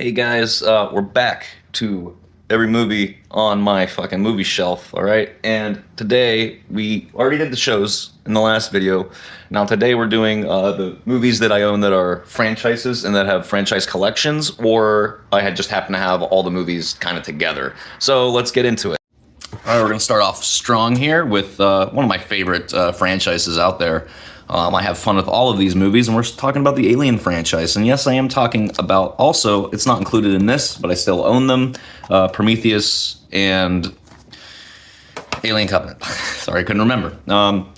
Hey guys, we're back to every movie on my fucking movie shelf, all right? And today we already did the shows in the last video. Now today we're doing the movies that I own that are franchises and that have franchise collections, or I had just happen to have all the movies kind of together. So let's get into it. All right, we're gonna start off strong here with one of my favorite franchises out there. I have fun with all of these movies, and we're talking about the Alien franchise. And yes, I am talking about also, it's not included in this, but I still own them, Prometheus and Alien Covenant. Sorry, I couldn't remember.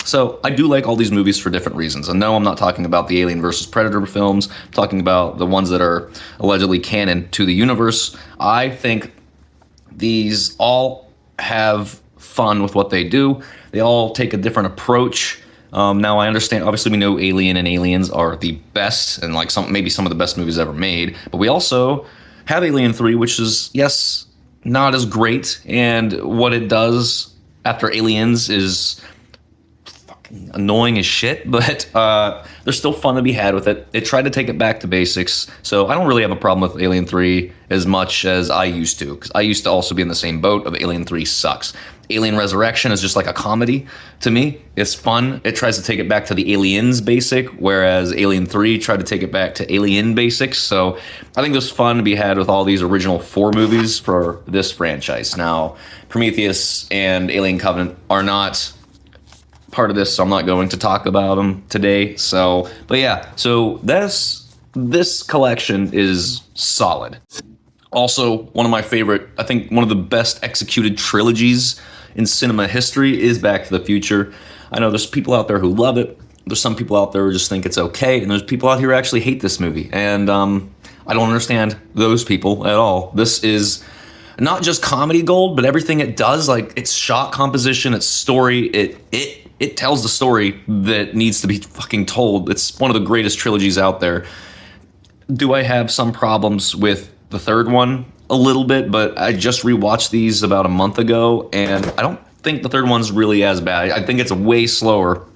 So I do like all these movies for different reasons. And no, I'm not talking about the Alien versus Predator films. I'm talking about the ones that are allegedly canon to the universe. I think these all have fun with what they do. They all take a different approach. Now I understand, obviously we know Alien and Aliens are the best and like maybe some of the best movies ever made, but we also have Alien 3, which is, yes, not as great, and what it does after Aliens is fucking annoying as shit, but there's still fun to be had with it. It tried to take it back to basics, so I don't really have a problem with Alien 3 as much as I used to, because I used to also be in the same boat of Alien 3 sucks. Alien Resurrection is just like a comedy to me. It's fun. It tries to take it back to the Aliens basic, whereas Alien 3 tried to take it back to Alien basics. So I think there's fun to be had with all these original 4 movies for this franchise. Now, Prometheus and Alien Covenant are not part of this, so I'm not going to talk about them today. So, but yeah, so this collection is solid. Also, one of my favorite, I think one of the best executed trilogies in cinema history is Back to the Future. I know there's people out there who love it. There's some people out there who just think it's okay. And there's people out here who actually hate this movie. And I don't understand those people at all. This is not just comedy gold, but everything it does, like its shot composition, its story, it tells the story that needs to be fucking told. It's one of the greatest trilogies out there. Do I have some problems with the third one? A little bit, but I just rewatched these about a month ago, and I don't think the third one's really as bad. I think it's way slower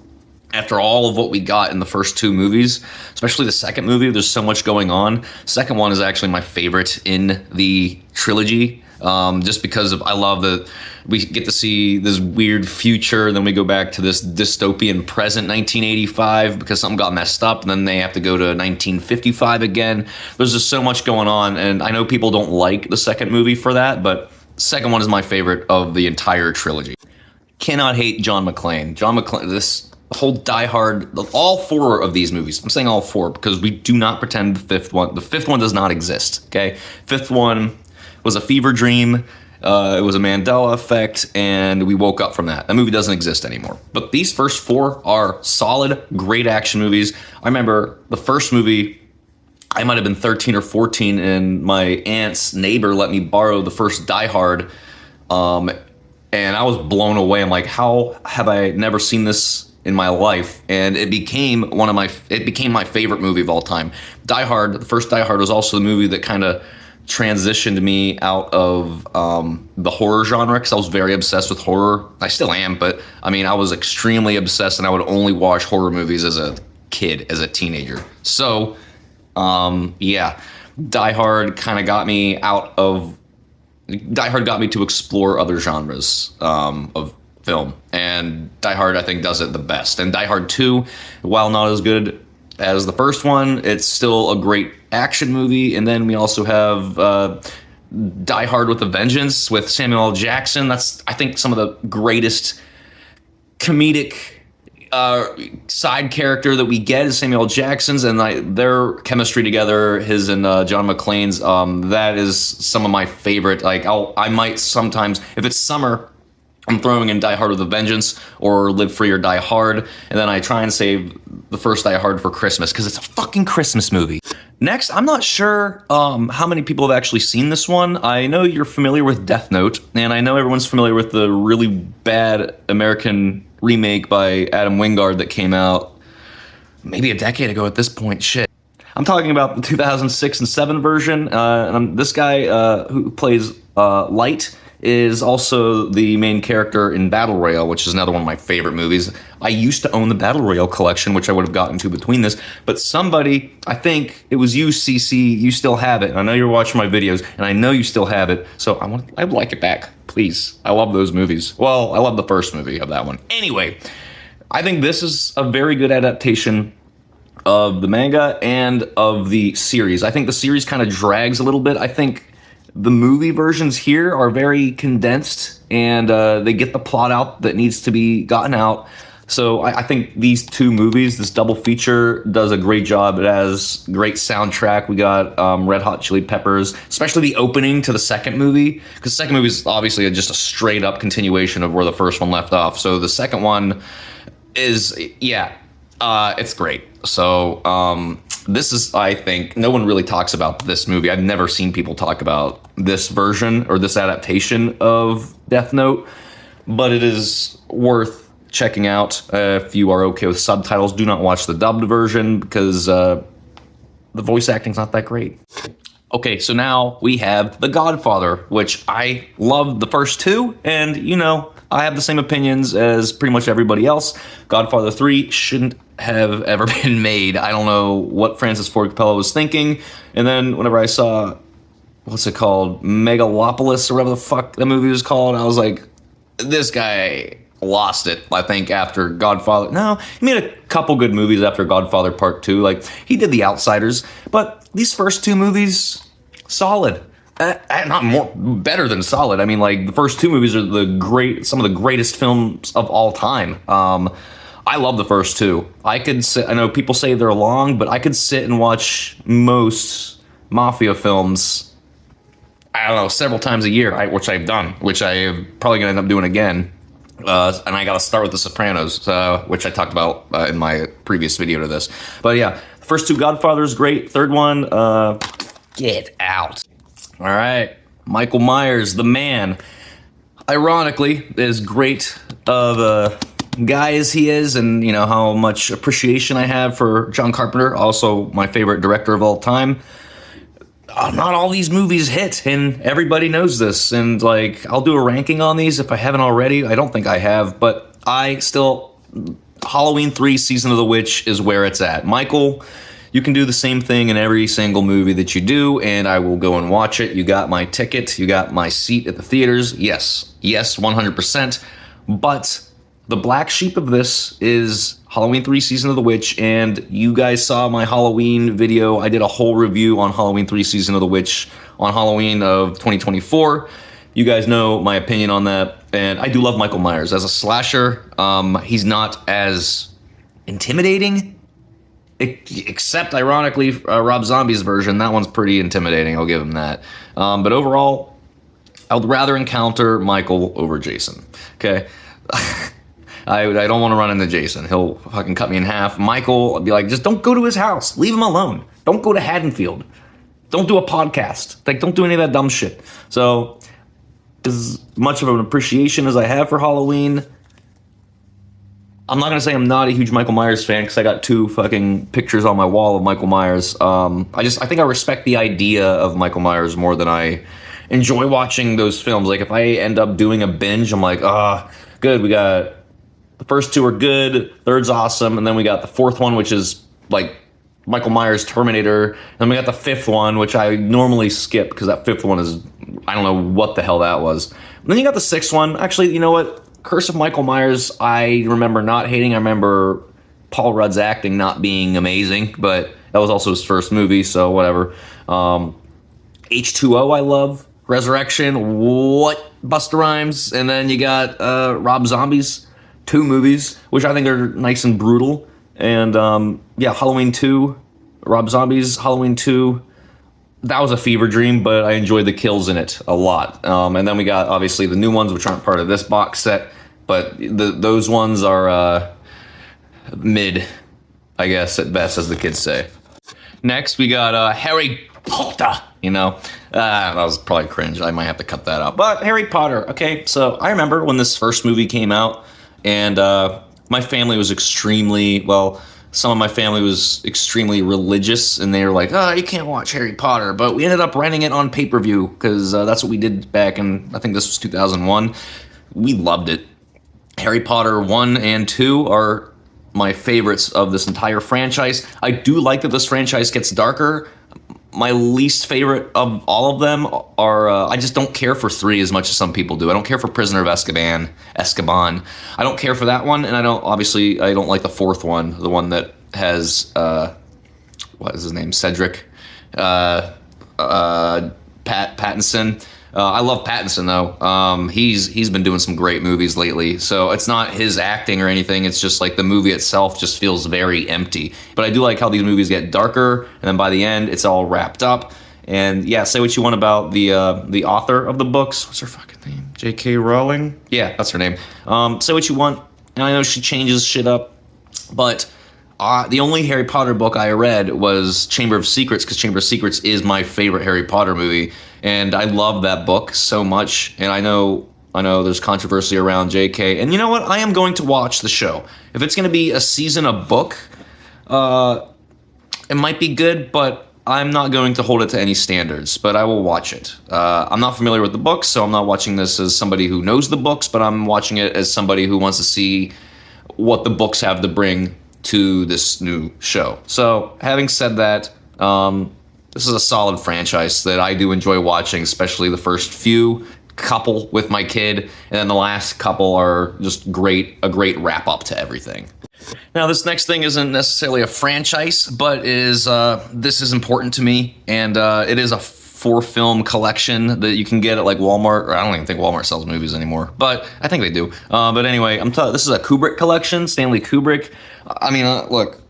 after all of what we got in the first 2 movies, especially the second movie. There's so much going on. Second one is actually my favorite in the trilogy, just because I love that we get to see this weird future, then we go back to this dystopian present 1985 because something got messed up, and then they have to go to 1955 again. There's just so much going on, and I know people don't like the second movie for that, but the second one is my favorite of the entire trilogy. Cannot hate John McClane. John McClane, this whole Die Hard, all 4 of these movies. I'm saying all 4 because we do not pretend the fifth one does not exist, okay? Fifth one was a fever dream. It was a Mandela effect, and we woke up from that. That movie doesn't exist anymore. But these first 4 are solid, great action movies. I remember the first movie, I might have been 13 or 14, and my aunt's neighbor let me borrow the first Die Hard, and I was blown away. I'm like, how have I never seen this in my life? And it became my favorite movie of all time. Die Hard, the first Die Hard, was also the movie that kind of transitioned me out of the horror genre, because I was very obsessed with horror. I still am, but I mean, I was extremely obsessed, and I would only watch horror movies as a kid, as a teenager. So, yeah, Die Hard kind of got me Die Hard got me to explore other genres of film, and Die Hard, I think, does it the best. And Die Hard 2, while not as good as the first one, it's still a great action movie. And then we also have Die Hard with a Vengeance with Samuel L. Jackson. That's, I think, some of the greatest comedic side character that we get is Samuel L. Jackson's, and their chemistry together, his and John McClane's, that is some of my favorite. Like, I might sometimes, if it's summer, I'm throwing in Die Hard with a Vengeance or Live Free or Die Hard, and then I try and save the first Die Hard for Christmas because it's a fucking Christmas movie. Next, I'm not sure how many people have actually seen this one. I know you're familiar with Death Note, and I know everyone's familiar with the really bad American remake by Adam Wingard that came out maybe a decade ago at this point. Shit. I'm talking about the 2006 and 7 version. This guy who plays Light is also the main character in Battle Royale, which is another one of my favorite movies. I used to own the Battle Royale collection, which I would have gotten to between this, but somebody, I think it was you, CC, you still have it. I know you're watching my videos, and I know you still have it, so I'd like it back, please. I love those movies. Well, I love the first movie of that one. Anyway, I think this is a very good adaptation of the manga and of the series. I think the series kind of drags a little bit. I think the movie versions here are very condensed, and they get the plot out that needs to be gotten out. So I think these two movies, this double feature, does a great job. It has great soundtrack. We got Red Hot Chili Peppers, especially the opening to the second movie, because the second movie is obviously just a straight up continuation of where the first one left off. So the second one is, it's great. So this is, I think, no one really talks about this movie. I've never seen people talk about this version or this adaptation of Death Note, but it is worth checking out if you are okay with subtitles. Do not watch the dubbed version because the voice acting's not that great. Okay, so now we have The Godfather, which I love the first two, and I have the same opinions as pretty much everybody else. Godfather 3 shouldn't have ever been made. I don't know what Francis Ford Coppola was thinking. And then whenever I saw, what's it called, Megalopolis or whatever the fuck the movie was called, I was like, this guy lost it, I think, after Godfather. No, he made a couple good movies after Godfather Part 2. Like, he did The Outsiders, but these first two movies, solid. Better than solid. I mean, like, the first two movies are some of the greatest films of all time. I love the first two. I know people say they're long, but I could sit and watch most mafia films, I don't know, several times a year, which I've done, which I'm probably going to end up doing again. And I got to start with The Sopranos, which I talked about in my previous video to this. But yeah, the first two Godfathers, great. Third one, get out. All right, Michael Myers, the man. Ironically, as great of a guy as he is, and how much appreciation I have for John Carpenter, also my favorite director of all time. Not all these movies hit, and everybody knows this. And I'll do a ranking on these if I haven't already. I don't think I have, but Halloween 3 Season of the Witch is where it's at. Michael, you can do the same thing in every single movie that you do, and I will go and watch it. You got my ticket. You got my seat at the theaters. Yes, 100%. But the black sheep of this is Halloween 3 Season of the Witch, and you guys saw my Halloween video. I did a whole review on Halloween 3 Season of the Witch on Halloween of 2024. You guys know my opinion on that, and I do love Michael Myers. As a slasher, he's not as intimidating, except, ironically, Rob Zombie's version. That one's pretty intimidating, I'll give him that. But overall, I would rather encounter Michael over Jason, okay? I don't want to run into Jason. He'll fucking cut me in half. Michael, I'd be like, just don't go to his house. Leave him alone. Don't go to Haddonfield. Don't do a podcast. Don't do any of that dumb shit. So, as much of an appreciation as I have for Halloween, I'm not going to say I'm not a huge Michael Myers fan, because I got 2 fucking pictures on my wall of Michael Myers. I think I respect the idea of Michael Myers more than I enjoy watching those films. If I end up doing a binge, I'm like, good, we got... The first 2 are good, third's awesome, and then we got the 4th one, which is Michael Myers Terminator, and then we got the 5th one, which I normally skip because that 5th one is, I don't know what the hell that was. And then you got the 6th one. Actually, you know what? Curse of Michael Myers, I remember not hating. I remember Paul Rudd's acting not being amazing, but that was also his first movie, so whatever. H2O I love. Resurrection, what? Busta Rhymes, and then you got Rob Zombie's 2 movies, which I think are nice and brutal. And Halloween 2, Rob Zombie's Halloween 2, that was a fever dream, but I enjoyed the kills in it a lot. And then we got, obviously, the new ones, which aren't part of this box set, but those ones are mid, I guess, at best, as the kids say. Next, we got Harry Potter, that was probably cringe. I might have to cut that out. But Harry Potter, okay, so I remember when this first movie came out, and my family was some of my family was extremely religious, and they were like, you can't watch Harry Potter. But we ended up renting it on pay-per-view, because that's what we did back in, I think this was 2001. We loved it. Harry Potter 1 and 2 are my favorites of this entire franchise. I do like that this franchise gets darker. My least favorite of all of them are I just don't care for 3 as much as some people do. I don't care for Prisoner of Azkaban. I don't care for that one, and I don't like the 4th one, the one that has what is his name? Cedric Pattinson. I love Pattinson though. He's been doing some great movies lately. So it's not his acting or anything. It's just like the movie itself just feels very empty. But I do like how these movies get darker, and then by the end, it's all wrapped up. And yeah, say what you want about the author of the books. What's her fucking name? J.K. Rowling. Yeah, that's her name. Say what you want. And I know she changes shit up, but the only Harry Potter book I read was Chamber of Secrets, because Chamber of Secrets is my favorite Harry Potter movie, and I love that book so much. And I know there's controversy around JK, and you know what? I am going to watch the show. If it's going to be a season a book, it might be good, but I'm not going to hold it to any standards, but I will watch it. I'm not familiar with the books, so I'm not watching this as somebody who knows the books, but I'm watching it as somebody who wants to see what the books have to bring to this new show. So, having said that, this is a solid franchise that I do enjoy watching, especially the first couple with my kid, and then the last couple are just a great wrap up to everything. Now, this next thing isn't necessarily a franchise, but this is important to me, and it is a 4-film collection that you can get at like Walmart. Or I don't even think Walmart sells movies anymore, but I think they do. But anyway, this is a Kubrick collection, Stanley Kubrick. I mean, look,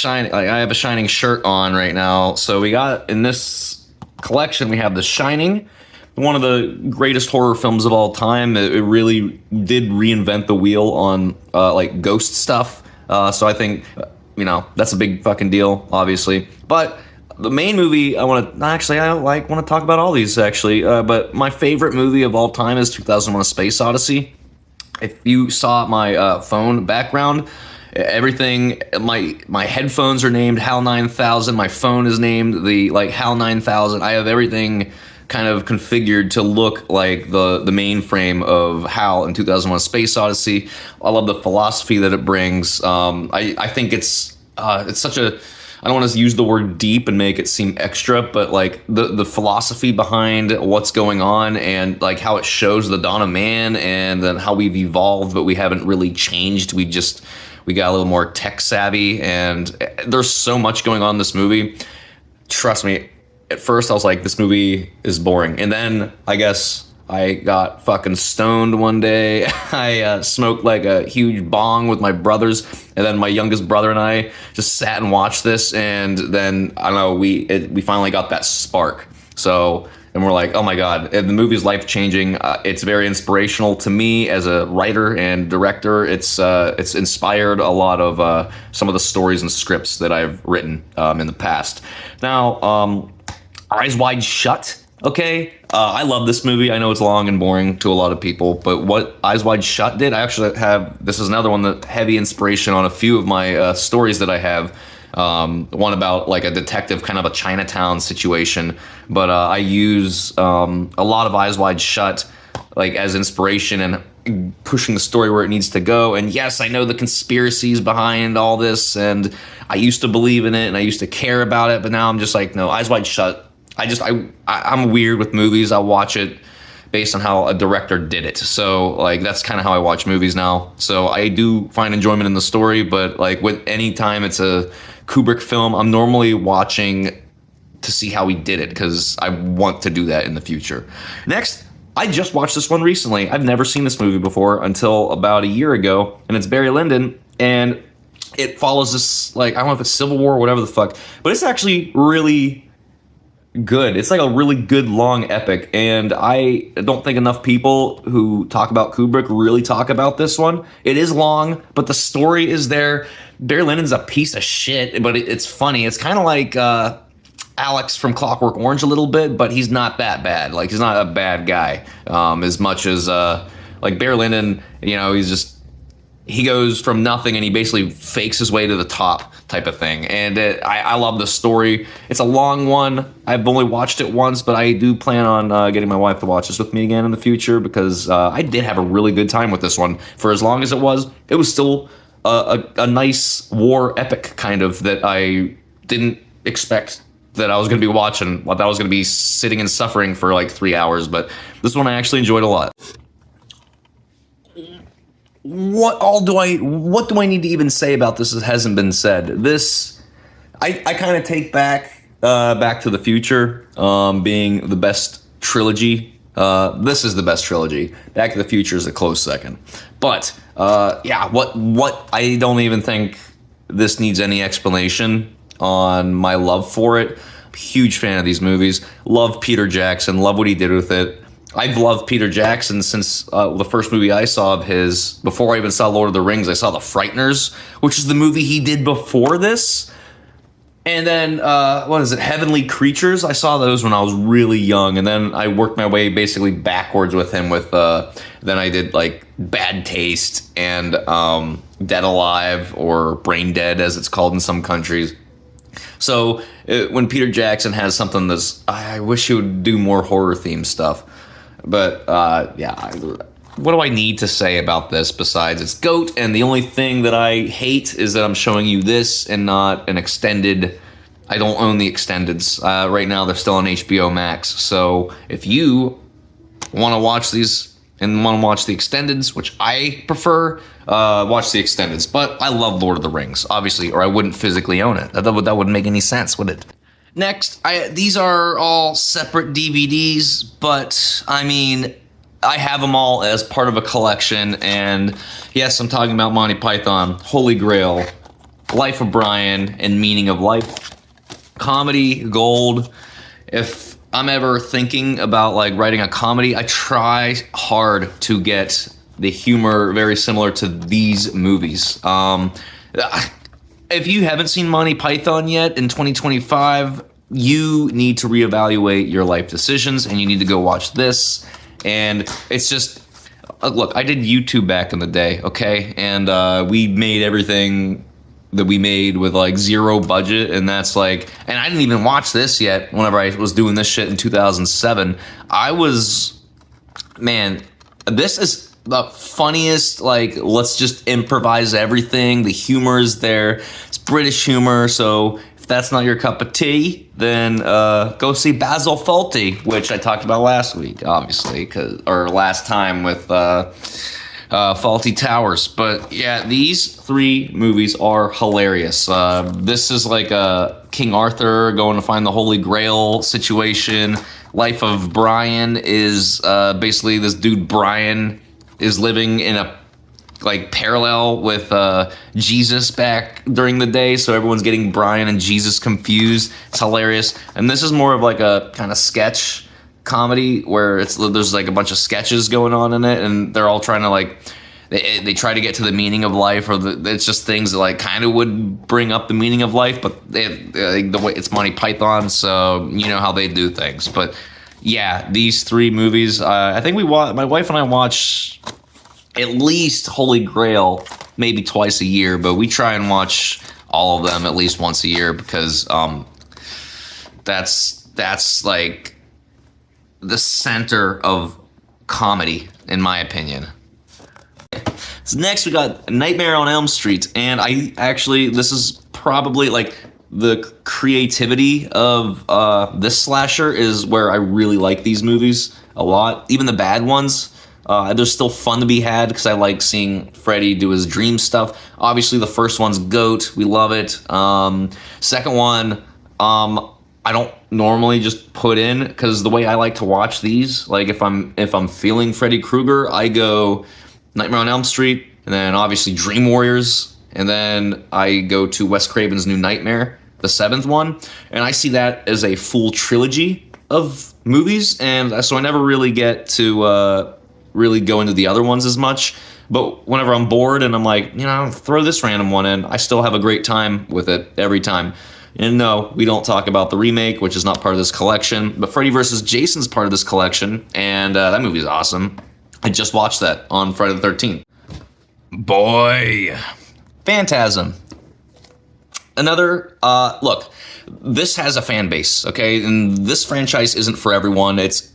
I have a Shining shirt on right now. So we got, in this collection, we have The Shining, one of the greatest horror films of all time. It really did reinvent the wheel on like ghost stuff. So I think, that's a big fucking deal, obviously. But the main movie I want to talk about all these actually. But my favorite movie of all time is 2001: A Space Odyssey. If you saw my phone background, everything, my headphones are named HAL 9000. My phone is named the HAL 9000. I have everything kind of configured to look like the mainframe of HAL in 2001: A Space Odyssey. I love the philosophy that it brings. I think it's such a, I don't want to use the word deep and make it seem extra, but like the philosophy behind what's going on, and like how it shows the dawn of man, and then how we've evolved, but we haven't really changed. We got a little more tech savvy, and there's so much going on in this movie. Trust me, at first I was like, this movie is boring. And then I guess I got fucking stoned one day. I smoked like a huge bong with my brothers, and then my youngest brother and I just sat and watched this, and then I don't know, we finally got that spark. So, and we're like, oh my god, and the movie's life changing. It's very inspirational to me as a writer and director. It's inspired a lot of some of the stories and scripts that I've written in the past. Now, Eyes Wide Shut. Okay, I love this movie. I know it's long and boring to a lot of people, but what Eyes Wide Shut did, I actually have, this is another one that heavy inspiration on a few of my stories that I have. One about like a detective, kind of a Chinatown situation, but I use a lot of Eyes Wide Shut like as inspiration and pushing the story where it needs to go. And yes, I know the conspiracies behind all this, and I used to believe in it and I used to care about it, but now I'm just like, no, Eyes Wide Shut. I'm weird with movies. I watch it based on how a director did it. So like that's kind of how I watch movies now. So I do find enjoyment in the story, but like with any time it's a Kubrick film, I'm normally watching to see how he did it, because I want to do that in the future. Next, I just watched this one recently. I've never seen this movie before until about a year ago, and it's Barry Lyndon, and it follows this, like, I don't know if it's Civil War or whatever the fuck, but it's actually really good. It's like a really good long epic, and I don't think enough people who talk about Kubrick really talk about this one. It is long, but the story is there. Barry Lyndon's a piece of shit, but it's funny. It's kind of like Alex from Clockwork Orange a little bit, but he's not that bad. Like, he's not a bad guy as much as like Barry Lyndon. He's just he goes from nothing and he basically fakes his way to the top type of thing. And I love the story. It's a long one. I've only watched it once, but I do plan on getting my wife to watch this with me again in the future, because I did have a really good time with this one. For as long as it was still a nice war epic kind of that I didn't expect that I was going to be watching. That I was going to be sitting and suffering for like 3 hours, but this one I actually enjoyed a lot. What do I need to even say about this that hasn't been said? This, I kind of take Back to the Future being the best trilogy. This is the best trilogy. Back to the Future is a close second. But yeah, what I don't even think this needs any explanation on my love for it. Huge fan of these movies. Love Peter Jackson. Love what he did with it. I've loved Peter Jackson since the first movie I saw of his. Before I even saw Lord of the Rings, I saw The Frighteners, which is the movie he did before this. And then, what is it, Heavenly Creatures? I saw those when I was really young, and then I worked my way basically backwards with him with, then I did, like, Bad Taste and Dead Alive, or Brain Dead, as it's called in some countries. So, when Peter Jackson has something that's, I wish he would do more horror-themed stuff. But, yeah, what do I need to say about this besides it's GOAT, and the only thing that I hate is that I'm showing you this and not an extended. I don't own the extendeds. Right now they're still on HBO Max, so if you want to watch these and want to watch the extendeds, which I prefer, watch the extendeds. But I love Lord of the Rings, obviously, or I wouldn't physically own it. That wouldn't make any sense, would it? Next, these are all separate DVDs, but I mean, I have them all as part of a collection, and yes, I'm talking about Monty Python, Holy Grail, Life of Brian, and Meaning of Life. Comedy gold. If I'm ever thinking about like writing a comedy, I try hard to get the humor very similar to these movies. If you haven't seen Monty Python yet in 2025, you need to reevaluate your life decisions, and you need to go watch this. And it's just, look, I did YouTube back in the day, okay? And we made everything that we made with like zero budget, and that's like, and I didn't even watch this yet whenever I was doing this shit in 2007. Man, this is the funniest, like, let's just improvise everything. The humor is there. It's British humor, so if that's not your cup of tea, then go see Basil Fawlty, which I talked about last week, obviously, or last time with Fawlty Towers. But yeah, these three movies are hilarious. This is like a King Arthur going to find the Holy Grail situation. Life of Brian is basically this dude Brian is living in a like parallel with Jesus back during the day, so everyone's getting Brian and Jesus confused. It's hilarious. And this is more of like a kind of sketch comedy where there's like a bunch of sketches going on in it, and they're all trying to like they try to get to the meaning of life, or it's just things that like kind of would bring up the meaning of life, but the way it's Monty Python, so you know how they do things. But yeah, these three movies, I think my wife and I watch at least Holy Grail maybe twice a year, but we try and watch all of them at least once a year, because that's like the center of comedy, in my opinion. So next we got Nightmare on Elm Street, and this is probably like the creativity of this slasher is where I really like these movies a lot. Even the bad ones, they're still fun to be had because I like seeing Freddy do his dream stuff. Obviously, the first one's GOAT. We love it. Second one, I don't normally just put in, because the way I like to watch these, like if I'm feeling Freddy Krueger, I go Nightmare on Elm Street, and then obviously Dream Warriors, and then I go to Wes Craven's New Nightmare, the seventh one, and I see that as a full trilogy of movies, and so I never really get to really go into the other ones as much. But whenever I'm bored and I'm like, throw this random one in, I still have a great time with it every time. And no, we don't talk about the remake, which is not part of this collection, but Freddy vs. Jason's part of this collection, and that movie's awesome. I just watched that on Friday the 13th. Boy. Phantasm. Another, look, this has a fan base, okay? And this franchise isn't for everyone. It's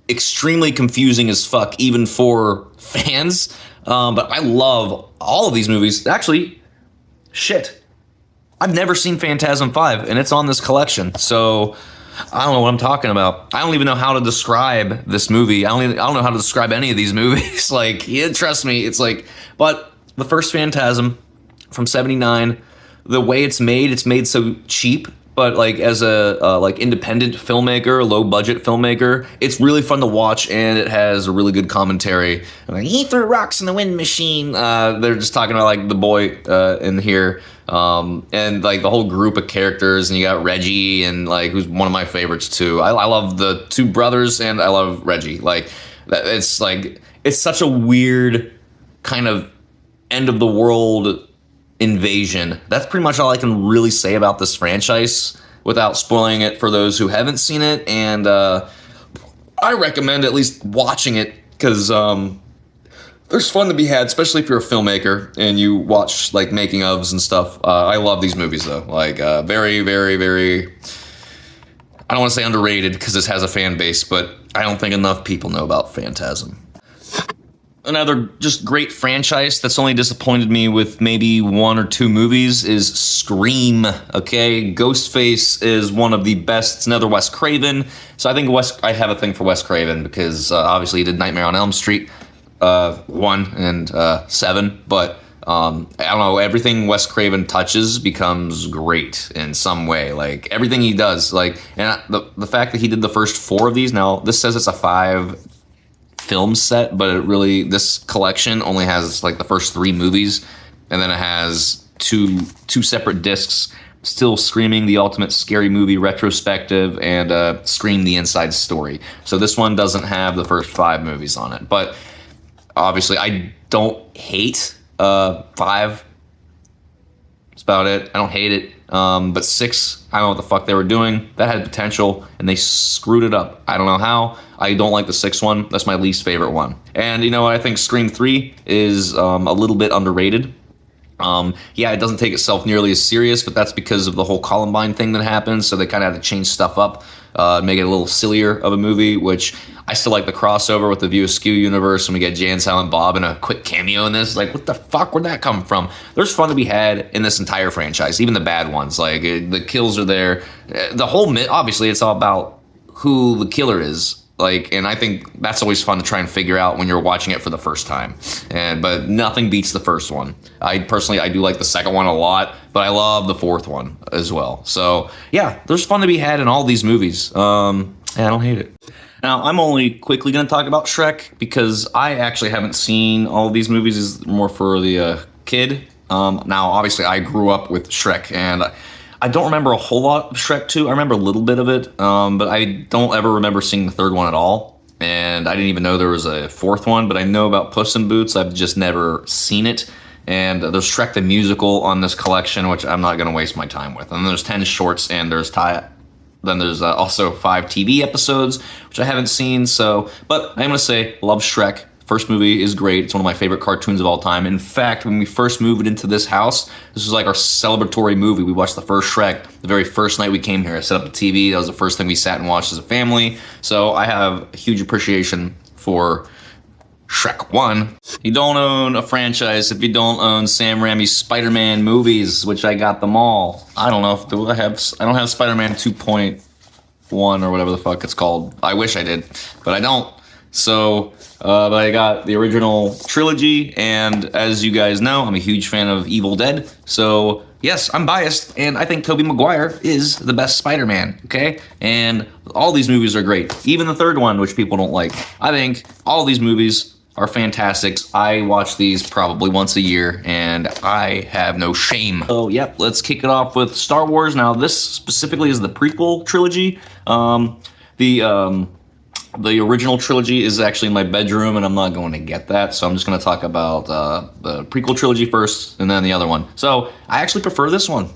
extremely confusing as fuck, even for fans. But I love all of these movies. Actually, shit. I've never seen Phantasm 5, and it's on this collection. So I don't know what I'm talking about. I don't even know how to describe this movie. I don't know how to describe any of these movies. Like, yeah, trust me, it's like, but the first Phantasm from '79, the way it's made so cheap, but like as a like independent filmmaker, low budget filmmaker, it's really fun to watch, and it has a really good commentary. Like, he threw rocks in the wind machine. They're just talking about like the boy in here, and like the whole group of characters, and you got Reggie, and like who's one of my favorites too. I love the two brothers, and I love Reggie. Like it's such a weird kind of end of the world invasion. That's pretty much all I can really say about this franchise without spoiling it for those who haven't seen it. And I recommend at least watching it because there's fun to be had, especially if you're a filmmaker and you watch like making ofs and stuff. I love these movies though. Like very, very, very. I don't want to say underrated because this has a fan base, but I don't think enough people know about Phantasm. Another just great franchise that's only disappointed me with maybe one or two movies is Scream. Okay, Ghostface is one of the best. It's another Wes Craven. So I think I have a thing for Wes Craven because obviously he did Nightmare on Elm Street 1 and 7. But I don't know, everything Wes Craven touches becomes great in some way. Like everything he does, like, and the fact that he did the first 4 of these. Now this says it's a 5 film set, but this collection only has like the first 3 movies, and then it has two separate discs, still Screaming the Ultimate Scary Movie Retrospective and Scream the Inside Story. So this one doesn't have the first 5 movies on it, but obviously I don't hate 5. That's about it. I don't hate it. But 6, I don't know what the fuck they were doing. That had potential, and they screwed it up. I don't know how. I don't like the 6th one. That's my least favorite one. And you know what? I think Scream 3 is a little bit underrated. Yeah, it doesn't take itself nearly as serious, but that's because of the whole Columbine thing that happened, so they kind of had to change stuff up, make it a little sillier of a movie, which I still like the crossover with the View Askew universe, and we get Jay and Silent Bob in a quick cameo in this. Like, what the fuck, where'd that come from? There's fun to be had in this entire franchise, even the bad ones. Like, the kills are there. The whole obviously, it's all about who the killer is. Like, and I think that's always fun to try and figure out when you're watching it for the first time. But nothing beats the first one. I do like the second one a lot, but I love the 4th one as well. So yeah, there's fun to be had in all these movies. I don't hate it. Now, I'm only quickly going to talk about Shrek because I actually haven't seen all of these movies. It's more for the kid. Now, obviously, I grew up with Shrek, and I don't remember a whole lot of Shrek 2. I remember a little bit of it, but I don't ever remember seeing the 3rd one at all. And I didn't even know there was a 4th one, but I know about Puss in Boots. I've just never seen it. And there's Shrek the Musical on this collection, which I'm not going to waste my time with. And there's 10 shorts, and there's also 5 TV episodes, which I haven't seen. So, but I'm going to say, love Shrek. First movie is great. It's one of my favorite cartoons of all time. In fact, when we first moved into this house, this was like our celebratory movie. We watched the first Shrek the very first night we came here. I set up the TV. That was the first thing we sat and watched as a family. So I have a huge appreciation for Shrek 1. You don't own a franchise if you don't own Sam Raimi's Spider-Man movies, which I got them all. I don't know if I don't have Spider-Man 2.1 or whatever the fuck it's called. I wish I did, but I don't. So, but I got the original trilogy, and as you guys know, I'm a huge fan of Evil Dead. So, yes, I'm biased, and I think Tobey Maguire is the best Spider-Man, okay? And all these movies are great. Even the 3rd one, which people don't like. I think all these movies are fantastic. I watch these probably once a year, and I have no shame. So, yep, let's kick it off with Star Wars. Now, this specifically is the prequel trilogy. The original trilogy is actually in my bedroom, and I'm not going to get that, so I'm just going to talk about the prequel trilogy first, and then the other one. So, I actually prefer this one.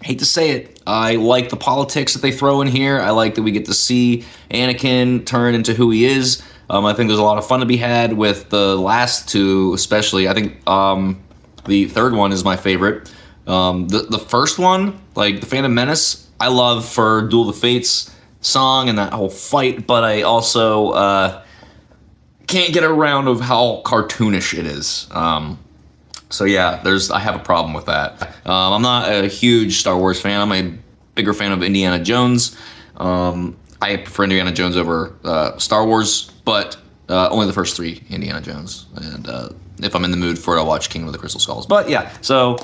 Hate to say it. I like the politics that they throw in here. I like that we get to see Anakin turn into who he is. I think there's a lot of fun to be had with the last two, especially. I think the third one is my favorite. The first one, like the Phantom Menace, I love for Duel of the Fates song and that whole fight, but I also can't get around of how cartoonish it is. So yeah, I have a problem with that. I'm not a huge Star Wars fan. I'm a bigger fan of Indiana Jones. I prefer Indiana Jones over Star Wars, but only the first three Indiana Jones. And if I'm in the mood for it, I'll watch Kingdom of the Crystal Skulls. But yeah, so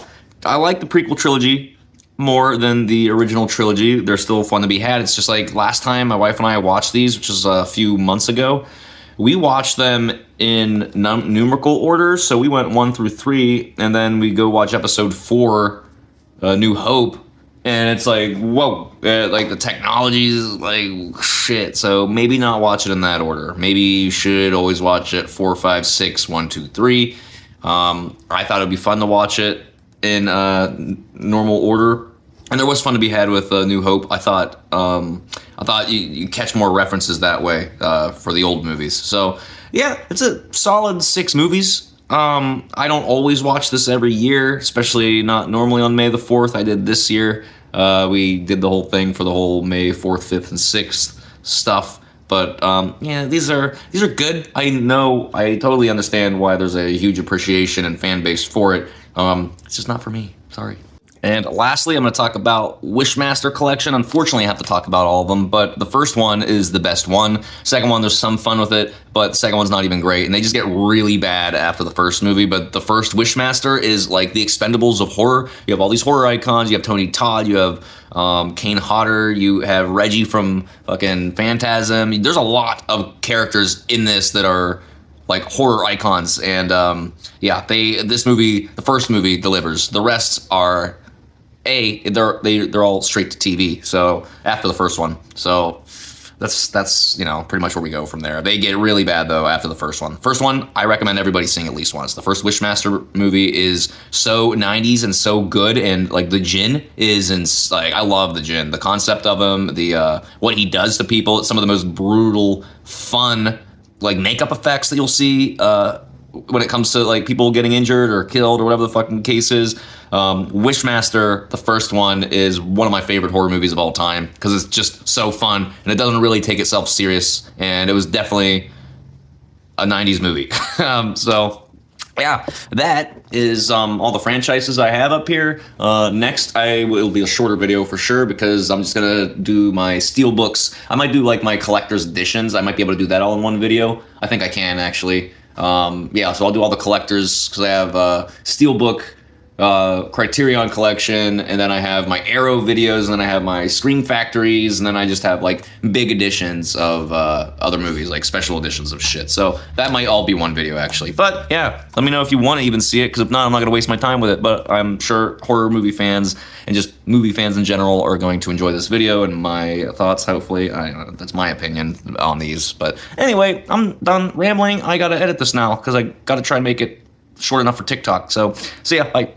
I like the prequel trilogy more than the original trilogy. They're still fun to be had. It's just like last time my wife and I watched these, which was a few months ago, we watched them in numerical order. So we went 1 through 3, and then we go watch episode 4, New Hope. And it's like, whoa, like the technology is like shit. So maybe not watch it in that order. Maybe you should always watch it 4, 5, 6, 1, 2, 3. I thought it'd be fun to watch it in normal order. And there was fun to be had with New Hope. I thought you catch more references that way for the old movies. So yeah, it's a solid 6 movies. I don't always watch this every year, especially not normally on May the 4th. I did this year. We did the whole thing for the whole May 4th, 5th, and 6th stuff. But yeah, these are good. I totally understand why there's a huge appreciation and fan base for it. It's just not for me. Sorry. And lastly, I'm going to talk about Wishmaster Collection. Unfortunately, I have to talk about all of them, but the first one is the best one. Second one, there's some fun with it, but the second one's not even great, and they just get really bad after the first movie. But the first Wishmaster is like the Expendables of horror. You have all these horror icons. You have Tony Todd. You have Kane Hodder. You have Reggie from fucking Phantasm. There's a lot of characters in this that are like horror icons, and yeah, the first movie delivers. The rest are they're all straight to TV. So after the first one, so that's pretty much where we go from there. They get really bad though after the first one. First one, I recommend everybody seeing at least once. The first Wishmaster movie is so 90s and so good, and like the Djinn is like I love the Djinn. The concept of him, the what he does to people. It's some of the most brutal, fun like makeup effects that you'll see when it comes to like people getting injured or killed or whatever the fucking case is. Wishmaster, the first one, is one of my favorite horror movies of all time because it's just so fun and it doesn't really take itself serious, and it was definitely a 90s movie. So yeah, that is all the franchises I have up here. Next, it'll be a shorter video for sure because I'm just gonna do my steelbooks. I might do like my collector's editions. I might be able to do that all in one video. I think I can actually. Yeah, so I'll do all the collectors because I have steelbook, Criterion collection, and then I have my Arrow videos, and then I have my Scream Factories, and then I just have like big editions of other movies, like special editions of shit. So that might all be one video actually. But yeah, let me know if you want to even see it, because if not, I'm not going to waste my time with it. But I'm sure horror movie fans and just movie fans in general are going to enjoy this video and my thoughts, hopefully. That's my opinion on these. But anyway, I'm done rambling. I got to edit this now because I got to try and make it short enough for TikTok. So see ya, bye.